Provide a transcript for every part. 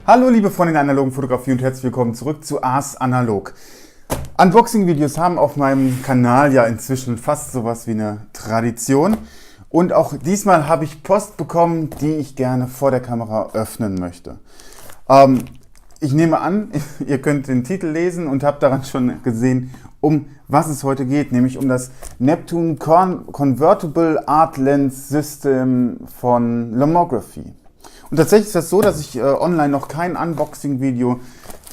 Hallo liebe Freunde der analogen Fotografie und herzlich willkommen zurück zu Ars Analog. Unboxing-Videos haben auf meinem Kanal ja inzwischen fast sowas wie eine Tradition. Und auch diesmal habe ich Post bekommen, die ich gerne vor der Kamera öffnen möchte. Ich nehme an, ihr könnt den Titel lesen und habt daran schon gesehen, um was es heute geht, nämlich um das Neptune Convertible Art Lens System von Lomography. Und tatsächlich ist das so, dass ich online noch kein Unboxing-Video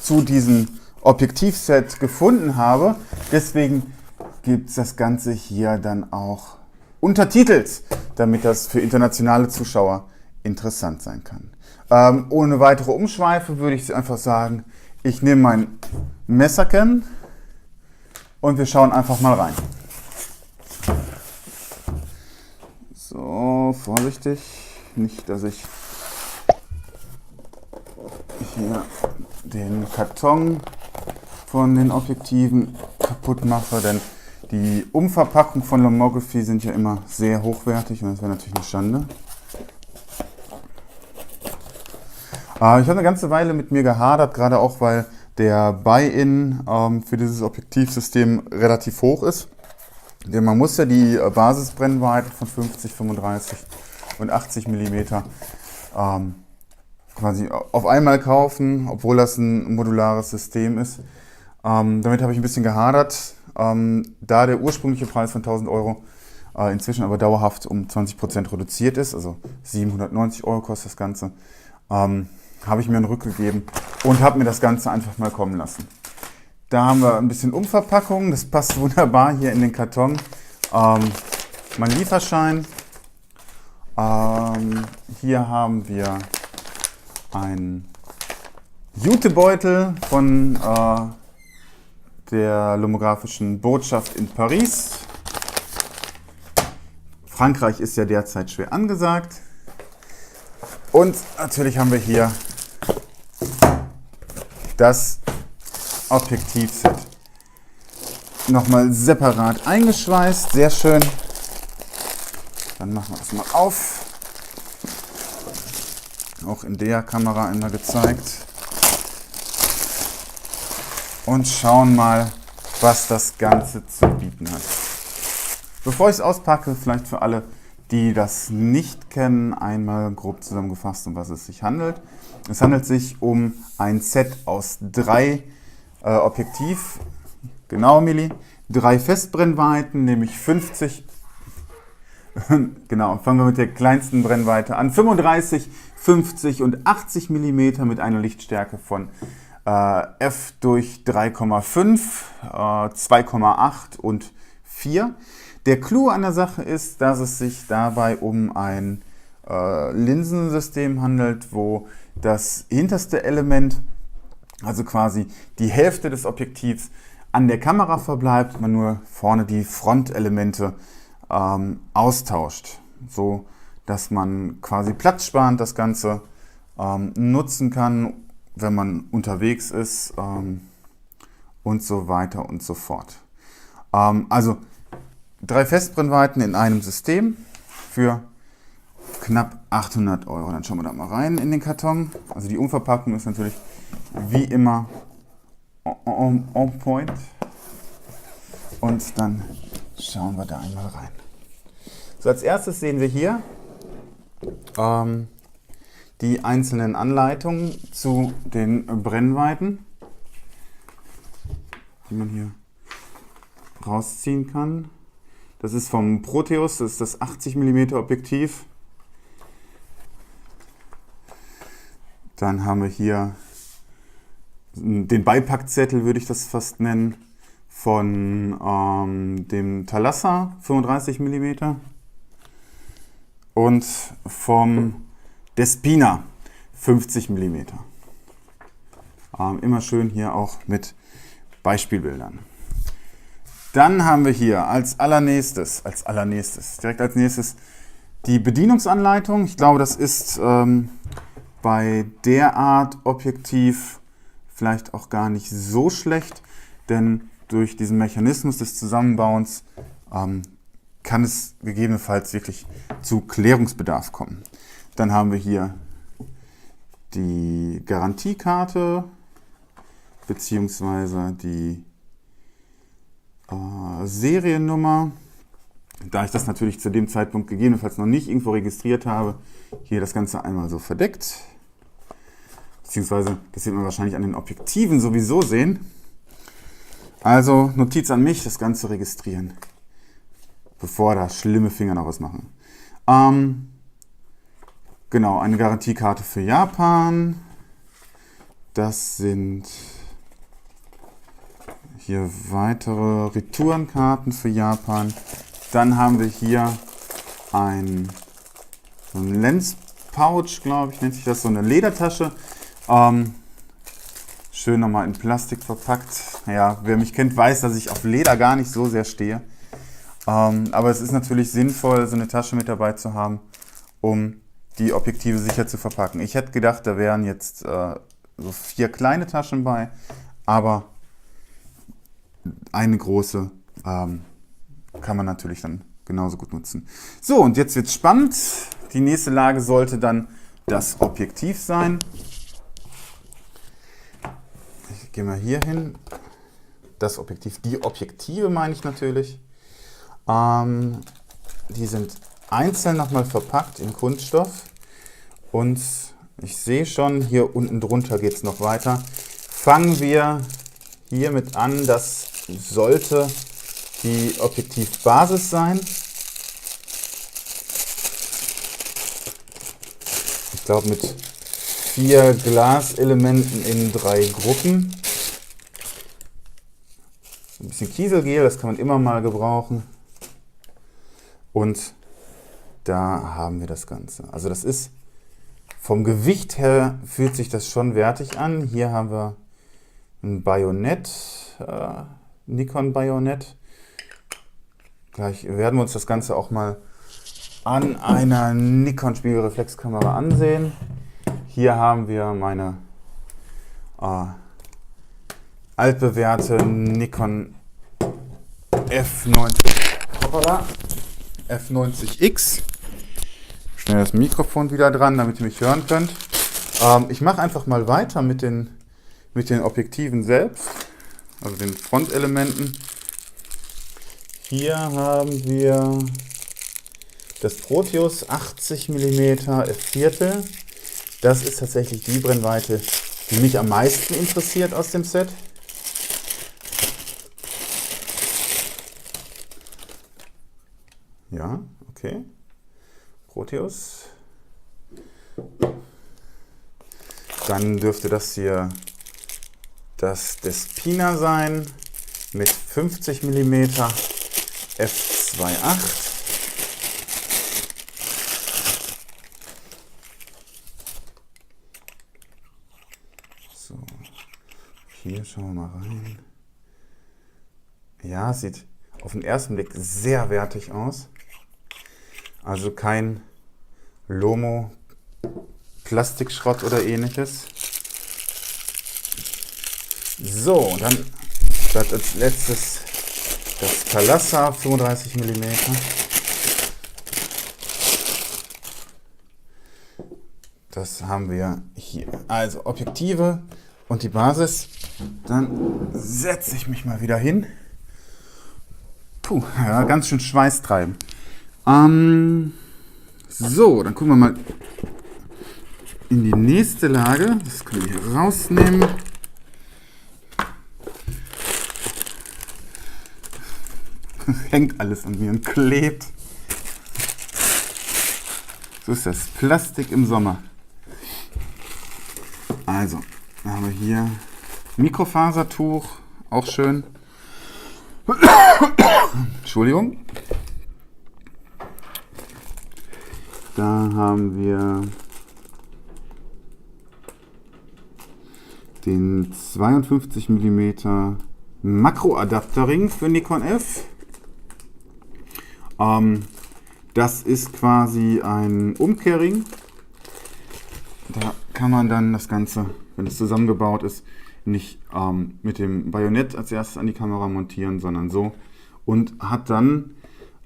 zu diesem Objektivset gefunden habe. Deswegen gibt es das Ganze hier dann auch untertitelt, damit das für internationale Zuschauer interessant sein kann. Ohne weitere Umschweife würde ich einfach sagen, ich nehme mein Messerchen und wir schauen einfach mal rein. So, vorsichtig, nicht, dass ich hier den Karton von den Objektiven kaputt mache, denn die Umverpackung von Lomography sind ja immer sehr hochwertig und das wäre natürlich eine Schande. Ich habe eine ganze Weile mit mir gehadert, gerade auch weil der Buy-in für dieses Objektivsystem relativ hoch ist. Denn man muss ja die Basisbrennweite von 50, 35 und 80 mm quasi auf einmal kaufen, obwohl das ein modulares System ist. Damit habe ich ein bisschen gehadert, da der ursprüngliche Preis von 1000 Euro inzwischen aber dauerhaft um 20% reduziert ist, also 790 Euro kostet das Ganze, habe ich mir einen Ruck gegeben und habe mir das Ganze einfach mal kommen lassen. Da haben wir ein bisschen Umverpackung, das passt wunderbar hier in den Karton. Mein Lieferschein. Hier haben wir einen Jutebeutel von der lomographischen Botschaft in Paris. Frankreich ist ja derzeit schwer angesagt. Und natürlich haben wir hier das Objektivset nochmal separat eingeschweißt. Sehr schön. Dann machen wir das mal auf. Auch in der Kamera einmal gezeigt. Und schauen mal, was das Ganze zu bieten hat. Bevor ich es auspacke, vielleicht für alle, die das nicht kennen, einmal grob zusammengefasst, um was es sich handelt. Es handelt sich um ein Set aus 3 Objektiv, genau Milli, 3 Festbrennweiten, nämlich 50. Genau, fangen wir mit der kleinsten Brennweite an. 35, 50 und 80 mm mit einer Lichtstärke von f durch 3,5, 2,8 und 4. Der Clou an der Sache ist, dass es sich dabei um ein Linsensystem handelt, wo das hinterste Element, also quasi die Hälfte des Objektivs, an der Kamera verbleibt, man nur vorne die Frontelemente austauscht, so dass man quasi platzsparend das Ganze nutzen kann, wenn man unterwegs ist und so weiter und so fort. Also 3 Festbrennweiten in einem System für knapp 800 Euro. Dann schauen wir da mal rein in den Karton. Also die Umverpackung ist natürlich wie immer on point. Und dann schauen wir da einmal rein. So, als erstes sehen wir hier die einzelnen Anleitungen zu den Brennweiten, die man hier rausziehen kann. Das ist vom Proteus, das ist das 80 mm Objektiv. Dann haben wir hier den Beipackzettel, würde ich das fast nennen, von dem Thalassa 35 mm und vom Despina 50 mm. Immer schön hier auch mit Beispielbildern. Dann haben wir hier direkt als nächstes die Bedienungsanleitung. Ich glaube, das ist bei der Art Objektiv vielleicht auch gar nicht so schlecht, denn durch diesen Mechanismus des Zusammenbauens kann es gegebenenfalls wirklich zu Klärungsbedarf kommen. Dann haben wir hier die Garantiekarte beziehungsweise die Seriennummer. Da ich das natürlich zu dem Zeitpunkt gegebenenfalls noch nicht irgendwo registriert habe, hier das Ganze einmal so verdeckt. Beziehungsweise, das wird man wahrscheinlich an den Objektiven sowieso sehen. Also Notiz an mich, das Ganze registrieren, bevor da schlimme Finger noch was machen. Genau, eine Garantiekarte für Japan. Das sind hier weitere Retourenkarten für Japan. Dann haben wir hier so ein Lens-Pouch, glaube ich, nennt sich das, so eine Ledertasche. Schön nochmal in Plastik verpackt. Ja, wer mich kennt, weiß, dass ich auf Leder gar nicht so sehr stehe. Aber es ist natürlich sinnvoll, so eine Tasche mit dabei zu haben, um die Objektive sicher zu verpacken. Ich hätte gedacht, da wären jetzt so 4 kleine Taschen bei, aber eine große kann man natürlich dann genauso gut nutzen. So, und jetzt wird es spannend. Die nächste Lage sollte dann das Objektiv sein. Ich gehe mal hier hin. Das Objektiv, die Objektive meine ich natürlich. Die sind einzeln nochmal verpackt in Kunststoff. Und ich sehe schon, hier unten drunter geht es noch weiter. Fangen wir hiermit an. Das sollte die Objektivbasis sein. Ich glaube mit 4 Glaselementen in 3 Gruppen. Ein bisschen Kieselgel, das kann man immer mal gebrauchen. Und da haben wir das Ganze. Also das ist vom Gewicht her, fühlt sich das schon wertig an. Hier haben wir ein Bajonett, Nikon Bajonett. Gleich werden wir uns das Ganze auch mal an einer Nikon Spiegelreflexkamera ansehen. Hier haben wir meine altbewährte Nikon F90X. Schnell das Mikrofon wieder dran, damit ihr mich hören könnt. Ich mache einfach mal weiter mit den Objektiven selbst, also den Frontelementen. Hier haben wir das Proteus 80 mm f/4. Das ist tatsächlich die Brennweite, die mich am meisten interessiert aus dem Set. Ja, okay. Proteus. Dann dürfte das hier das Despina sein mit 50 mm f2.8. So, hier schauen wir mal rein. Ja, sieht auf den ersten Blick sehr wertig aus. Also kein Lomo Plastikschrott oder ähnliches. So, dann statt als letztes das Palassa 35 mm. Das haben wir hier. Also Objektive und die Basis. Dann setze ich mich mal wieder hin. Puh, ja, ganz schön Schweiß treiben. So, dann gucken wir mal in die nächste Lage. Das können wir hier rausnehmen. Hängt alles an mir und klebt. So ist das Plastik im Sommer. Also, dann haben wir hier Mikrofasertuch, auch schön. Entschuldigung. Da haben wir den 52 mm Makroadapterring für Nikon F. Das ist quasi ein Umkehrring. Da kann man dann das Ganze, wenn es zusammengebaut ist, nicht mit dem Bajonett als erstes an die Kamera montieren, sondern so. Und hat dann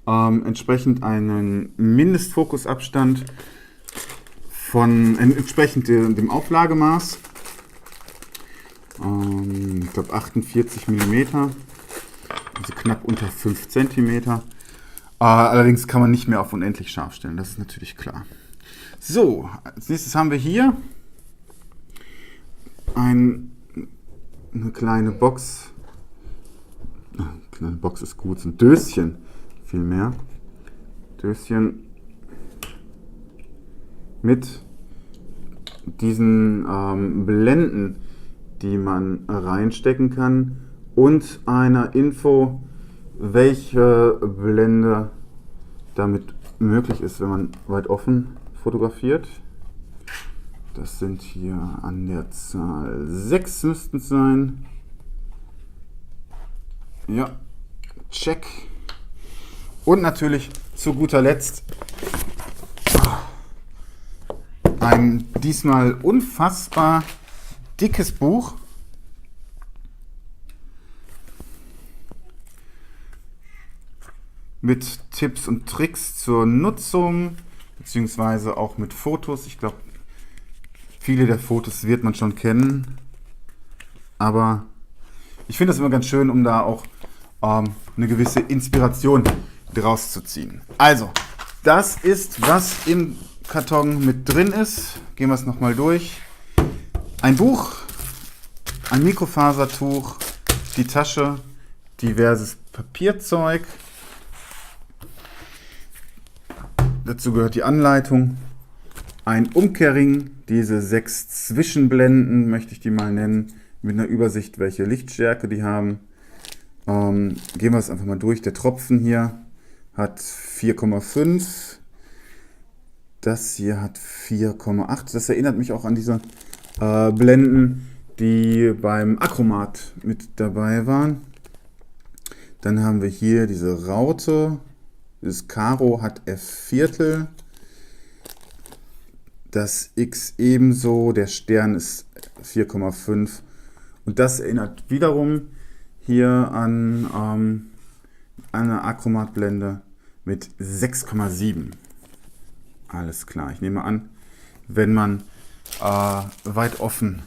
entsprechend einen Mindestfokusabstand entsprechend dem Auflagemaß. Ich glaube 48 mm, also knapp unter 5 cm. Allerdings kann man nicht mehr auf unendlich scharf stellen, das ist natürlich klar. So, als nächstes haben wir hier eine kleine Box. Kleine Box ist gut, so ein Döschen vielmehr. Döschen mit diesen Blenden, die man reinstecken kann, und einer Info, welche Blende damit möglich ist, wenn man weit offen fotografiert. Das sind hier an der Zahl 6 müssten es sein. Ja, check. Und natürlich zu guter Letzt ein diesmal unfassbar dickes Buch. Mit Tipps und Tricks zur Nutzung, beziehungsweise auch mit Fotos. Ich glaube, viele der Fotos wird man schon kennen, aber ich finde das immer ganz schön, um da auch eine gewisse Inspiration draus zu ziehen. Also, das ist, was im Karton mit drin ist. Gehen wir es nochmal durch. Ein Buch, ein Mikrofasertuch, die Tasche, diverses Papierzeug. Dazu gehört die Anleitung, ein Umkehrring, diese 6 Zwischenblenden, möchte ich die mal nennen, mit einer Übersicht, welche Lichtstärke die haben. Gehen wir es einfach mal durch. Der Tropfen hier hat 4,5, das hier hat 4,8. Das erinnert mich auch an diese Blenden, die beim Acromat mit dabei waren. Dann haben wir hier diese Raute. Das Karo hat F4, das X ebenso, der Stern ist 4,5 und das erinnert wiederum hier an eine Acromat-Blende mit 6,7. Alles klar, ich nehme an, wenn man weit offen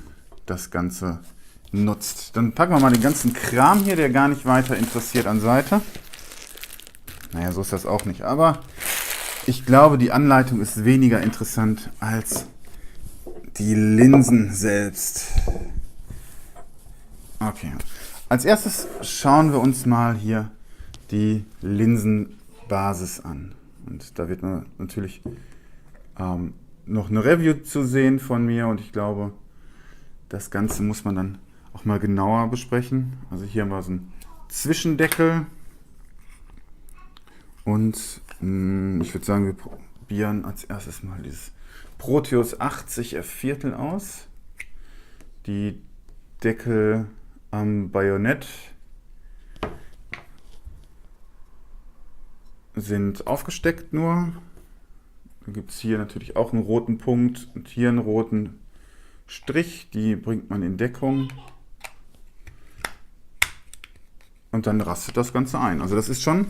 das Ganze nutzt. Dann packen wir mal den ganzen Kram hier, der gar nicht weiter interessiert, an Seite. Naja, so ist das auch nicht, aber ich glaube, die Anleitung ist weniger interessant als die Linsen selbst. Okay, als erstes schauen wir uns mal hier die Linsenbasis an. Und da wird natürlich noch eine Review zu sehen von mir und ich glaube, das Ganze muss man dann auch mal genauer besprechen. Also hier haben wir so einen Zwischendeckel. Und ich würde sagen, wir probieren als erstes mal dieses Proteus 80 F4 aus. Die Deckel am Bajonett sind aufgesteckt nur. Da gibt es hier natürlich auch einen roten Punkt und hier einen roten Strich. Die bringt man in Deckung. Und dann rastet das Ganze ein. Also das ist schon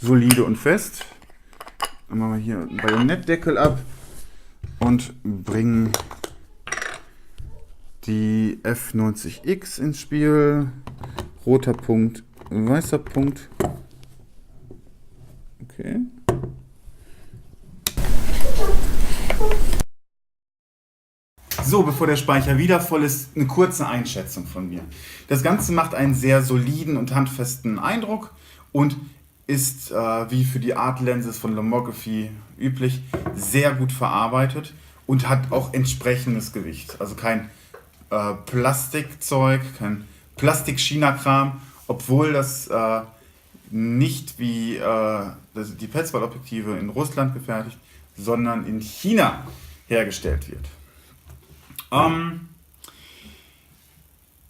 solide und fest. Dann machen wir hier einen Bajonettdeckel ab und bringen die F90X ins Spiel. Roter Punkt, weißer Punkt. Okay. So, bevor der Speicher wieder voll ist, eine kurze Einschätzung von mir. Das Ganze macht einen sehr soliden und handfesten Eindruck und ist, wie für die Art Lenses von Lomography üblich, sehr gut verarbeitet und hat auch entsprechendes Gewicht. Also kein Plastikzeug, kein Plastik-China-Kram, obwohl das nicht wie die Petzval-Objektive in Russland gefertigt, sondern in China hergestellt wird.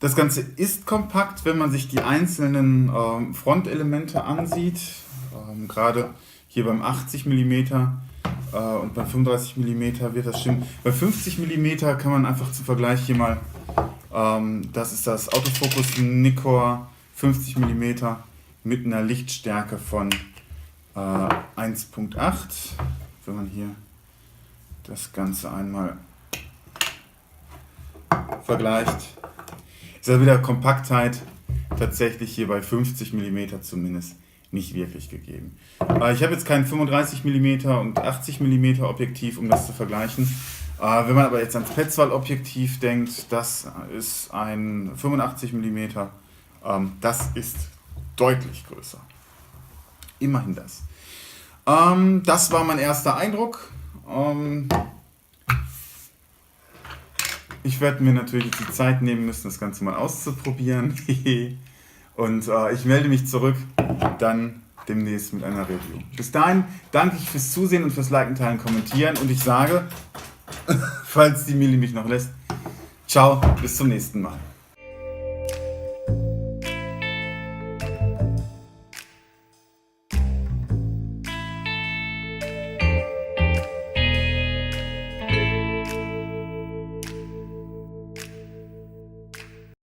Das Ganze ist kompakt, wenn man sich die einzelnen Frontelemente ansieht. Gerade hier beim 80 mm und beim 35 mm wird das stimmen. Bei 50 mm kann man einfach zum Vergleich hier mal, das ist das Autofocus Nikkor 50 mm mit einer Lichtstärke von 1,8. Wenn man hier das Ganze einmal vergleicht. Ist ja wieder Kompaktheit tatsächlich hier bei 50 mm zumindest nicht wirklich gegeben. Ich habe jetzt kein 35 mm und 80 mm Objektiv, um das zu vergleichen. Wenn man aber jetzt ans Petzval Objektiv denkt, das ist ein 85 mm, das ist deutlich größer. Immerhin das. Das war mein erster Eindruck. Ich werde mir natürlich jetzt die Zeit nehmen müssen, das Ganze mal auszuprobieren. Und ich melde mich zurück dann demnächst mit einer Review. Bis dahin danke ich fürs Zusehen und fürs Liken, Teilen, Kommentieren. Und ich sage, falls die Mili mich noch lässt, ciao, bis zum nächsten Mal.